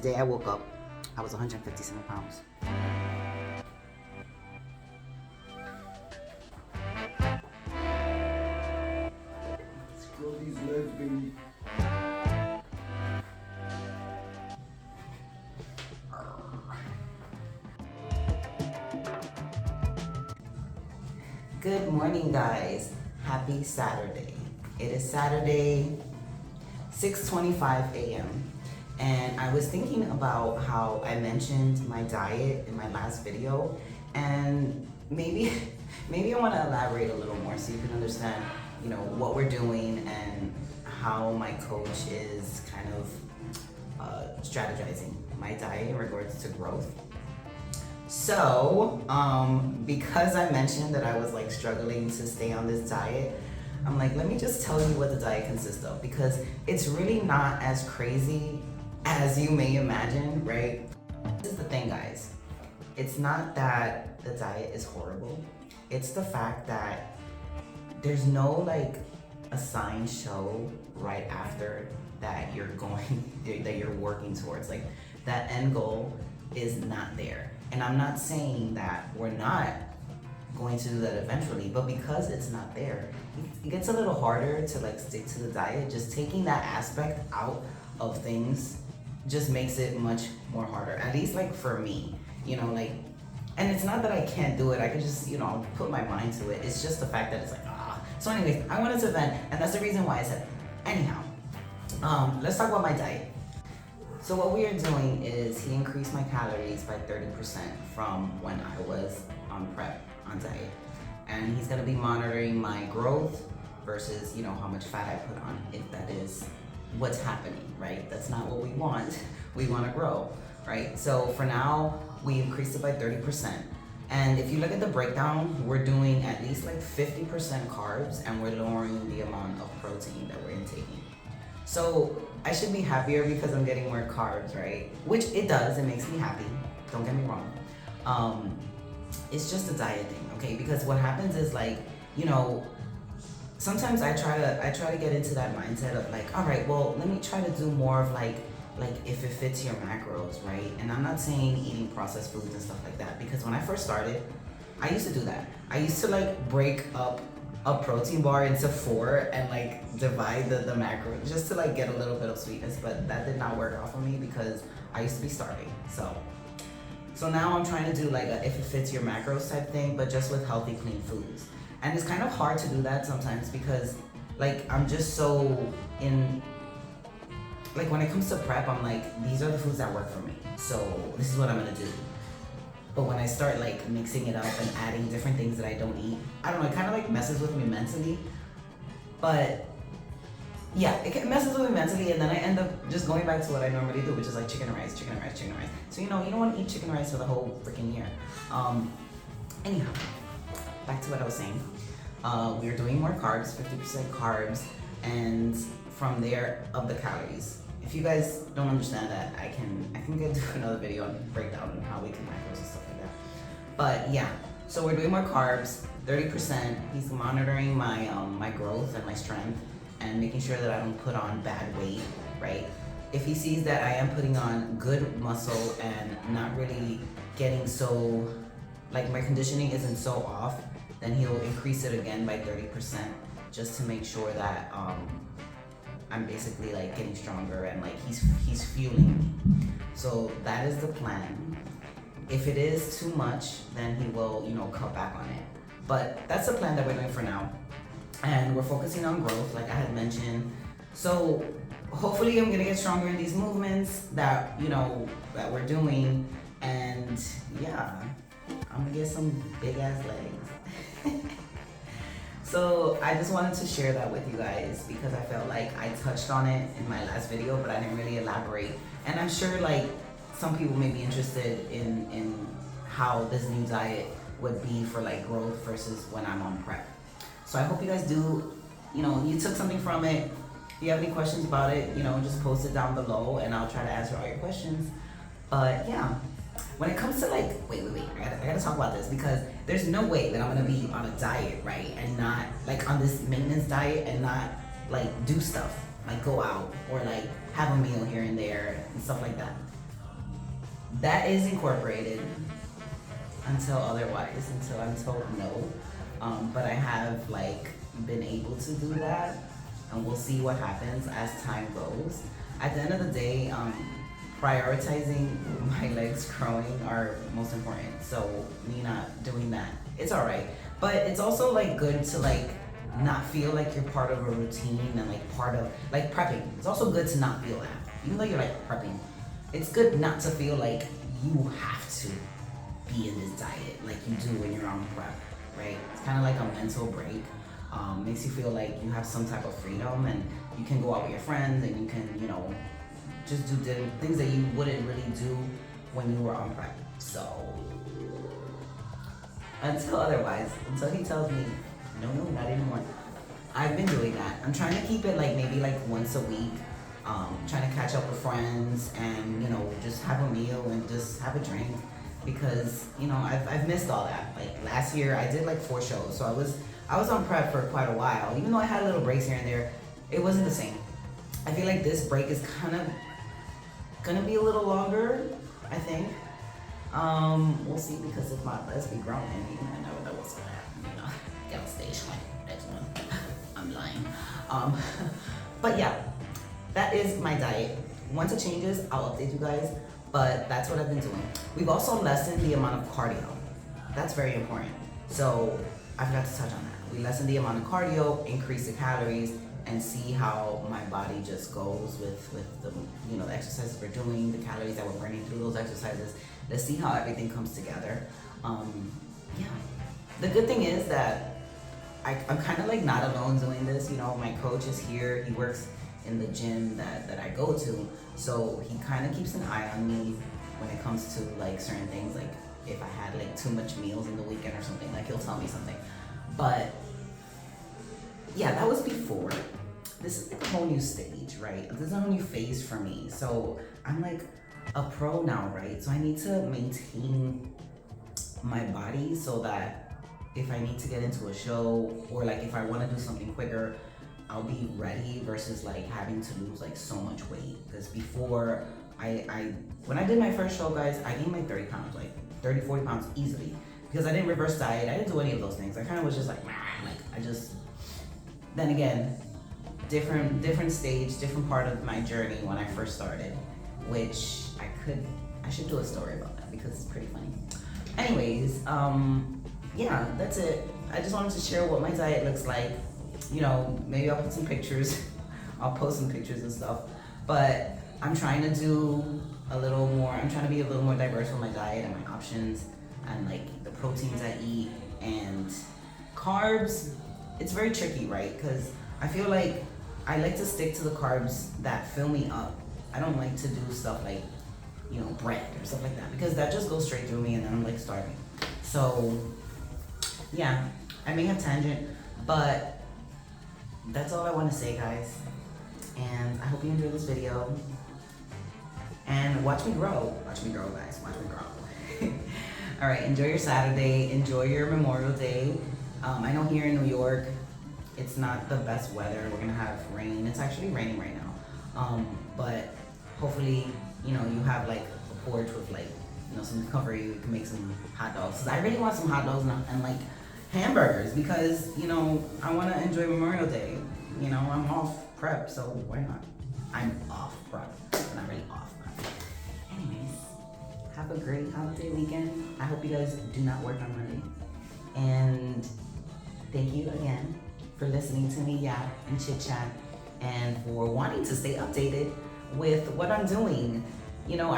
day I woke up, I was 157 pounds. Let's grow these legs, baby. Good morning, guys. Happy Saturday. It is Saturday, 6:25 a.m. And I was thinking about how I mentioned my diet in my last video, and maybe I want to elaborate a little more so you can understand, what we're doing and how my coach is kind of strategizing my diet in regards to growth. So, because I mentioned that I was like struggling to stay on this diet, I'm like, let me just tell you what the diet consists of, because it's really not as crazy as you may imagine, right? This is the thing, guys. It's not that the diet is horrible. It's the fact that there's no like assigned show right after that that you're working towards. Like, that end goal is not there. And I'm not saying that we're not going to do that eventually, but because it's not there, it gets a little harder to like stick to the diet. Just taking that aspect out of things just makes it much more harder, at least like for me, and it's not that I can't do it. I could just, put my mind to it. It's just the fact that it's like, So anyways, I wanted to vent, and that's the reason why I said it. Anyhow, let's talk about my diet. So what we are doing is he increased my calories by 30% from when I was on prep, on diet. And he's gonna be monitoring my growth versus, how much fat I put on, if that is what's happening, right? That's not what we want. We wanna grow, right? So for now, we increased it by 30%. And if you look at the breakdown, we're doing at least like 50% carbs, and we're lowering the amount of protein that we're intaking. So I should be happier because I'm getting more carbs, right? Which it does, it makes me happy. Don't get me wrong. It's just a diet thing, okay? Because what happens is like, sometimes I try to get into that mindset of like, all right, well, let me try to do more of like if it fits your macros, right? And I'm not saying eating processed foods and stuff like that, because when I first started, I used to do that. I used to like break up a protein bar into 4 and like divide the macro just to like get a little bit of sweetness, but that did not work out for me because I used to be starving. So now I'm trying to do like a if it fits your macros type thing, but just with healthy, clean foods. And it's kind of hard to do that sometimes because like I'm just so in, like when it comes to prep, I'm like, these are the foods that work for me, so this is what I'm gonna do. But when I start like mixing it up and adding different things that I don't eat, I don't know, it kind of like messes with me mentally. But yeah, it messes with me mentally, and then I end up just going back to what I normally do, which is like chicken and rice. So you don't want to eat chicken and rice for the whole freaking year. Anyhow, back to what I was saying. We are doing more carbs, 50% carbs, and from there up the calories. If you guys don't understand that, I can get to another video and break down on how we can macros and stuff like that. But yeah, so we're doing more carbs, 30%. He's monitoring my my growth and my strength and making sure that I don't put on bad weight, right? If he sees that I am putting on good muscle and not really getting so, like my conditioning isn't so off, then he'll increase it again by 30% just to make sure that I'm basically like getting stronger and like he's fueling me. So that is the plan. If it is too much, then he will, cut back on it. But that's the plan that we're doing for now. And we're focusing on growth, like I had mentioned. So hopefully I'm gonna get stronger in these movements that, that we're doing. And yeah, I'm gonna get some big ass legs. So I just wanted to share that with you guys because I felt like I touched on it in my last video, but I didn't really elaborate. And I'm sure like some people may be interested in how this new diet would be for like growth versus when I'm on prep. So I hope you guys do, you took something from it. If you have any questions about it, just post it down below and I'll try to answer all your questions. But yeah. When it comes to like, wait, I gotta talk about this because there's no way that I'm gonna be on a diet, right? And not like on this maintenance diet and not like do stuff, like go out or like have a meal here and there and stuff like that. that is incorporated until otherwise, until I'm told no. But I have like been able to do that, and we'll see what happens as time goes. At the end of the day, prioritizing my legs growing are most important. So me not doing that, it's all right. But it's also like good to like not feel like you're part of a routine and like part of like prepping. It's also good to not feel that. Even though you're like prepping, it's good not to feel like you have to be in this diet like you do when you're on prep, right? It's kind of like a mental break. Makes you feel like you have some type of freedom and you can go out with your friends and you can, you know, just do things that you wouldn't really do when you were on prep. So until otherwise, until he tells me, no, not anymore, I've been doing that. I'm trying to keep it like maybe like once a week. Trying to catch up with friends and, you know, just have a meal and just have a drink because, you know, I've missed all that. Like last year I did like 4 shows, so I was on prep for quite a while. Even though I had little breaks here and there, it wasn't the same. I feel like this break is kind of gonna be a little longer, I think. We'll see, because if my legs be growing, you never know what's gonna happen, you know. Get on stage like next one. I'm lying. But yeah, that is my diet. Once it changes, I'll update you guys, but that's what I've been doing. We've also lessened the amount of cardio. That's very important. So I forgot to touch on that. We lessen the amount of cardio, increase the calories, and see how my body just goes with the, you know, the exercises we're doing, the calories that we're burning through those exercises. Let's see how everything comes together. Yeah. The good thing is that I'm kind of like not alone doing this. You know, my coach is here. He works in the gym that I go to, so he kind of keeps an eye on me when it comes to like certain things. Like if I had like too much meals in the weekend or something, like he'll tell me something. But yeah, that was before. This is like a whole new stage, right? This is a whole new phase for me. So I'm like a pro now, right? So I need to maintain my body so that if I need to get into a show or like if I want to do something quicker, I'll be ready versus like having to lose like so much weight. Because before when I did my first show, guys, I gained like 30 pounds, like 30, 40 pounds easily. Because I didn't reverse diet, I didn't do any of those things. I kind of was just like I just, then again, different stage, different part of my journey when I first started, which I should do a story about that because it's pretty funny. Anyways, yeah, that's it. I just wanted to share what my diet looks like. You know, maybe I'll put some pictures. I'll post some pictures and stuff. But I'm trying to do a little more, I'm trying to be a little more diverse with my diet and my options and like the proteins I eat and carbs. It's very tricky, right? Because I feel like I like to stick to the carbs that fill me up. I don't like to do stuff like, you know, bread or stuff like that, because that just goes straight through me and then I'm like starving. So yeah, I may have tangent, but that's all I want to say, guys. And I hope you enjoyed this video. And watch me grow. Watch me grow, guys. Watch me grow. All right, enjoy your Saturday. Enjoy your Memorial Day. I know here in New York, it's not the best weather. We're gonna have rain. It's actually raining right now. But hopefully, you know, you have like a porch with like, you know, some cover. You can make some hot dogs. 'Cause I really want some hot dogs and like hamburgers, because, you know, I want to enjoy Memorial Day. You know, I'm off prep, so why not? I'm off prep, but not really off prep. Anyways, have a great holiday weekend. I hope you guys do not work on Monday. And thank you again for listening to me yap and chit chat, and for wanting to stay updated with what I'm doing. You know,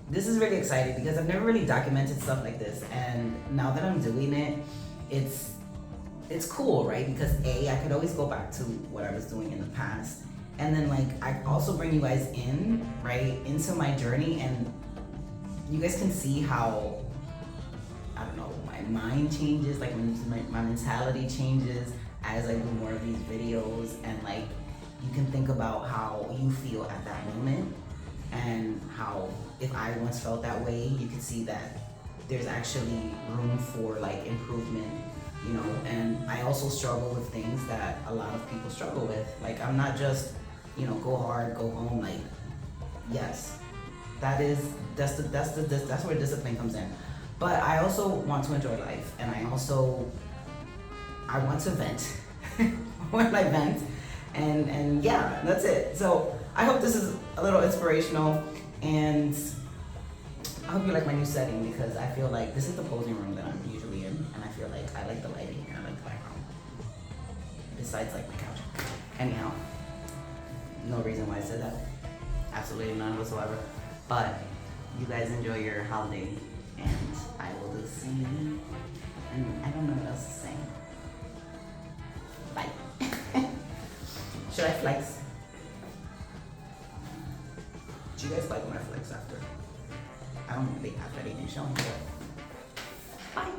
this is really exciting because I've never really documented stuff like this, and now that I'm doing it, it's cool, right? Because I could always go back to what I was doing in the past, and then like I also bring you guys in, right, into my journey, and you guys can see how, I don't know, my mind changes, like my mentality changes as I do more of these videos, and like you can think about how you feel at that moment, and how if I once felt that way, you can see that there's actually room for like improvement, you know. And I also struggle with things that a lot of people struggle with. Like I'm not just, you know, go hard, go home. Like, yes, That's where discipline comes in. But I also want to enjoy life, and I want to vent when I vent, and yeah, that's it. So I hope this is a little inspirational, and I hope you like my new setting, because I feel like this is the posing room that I'm usually in, and I feel like I like the lighting and I like the background. Besides like my couch. Anyhow, no reason why I said that. Absolutely none whatsoever. But you guys enjoy your holiday, and I will do the same. And I don't know what else to say. Bye. Should I flex? Do you guys like when I flex after? I don't really after they didn't show me yet. Bye.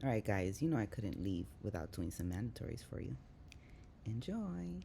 Alright guys, you know I couldn't leave without doing some mandatories for you. Enjoy!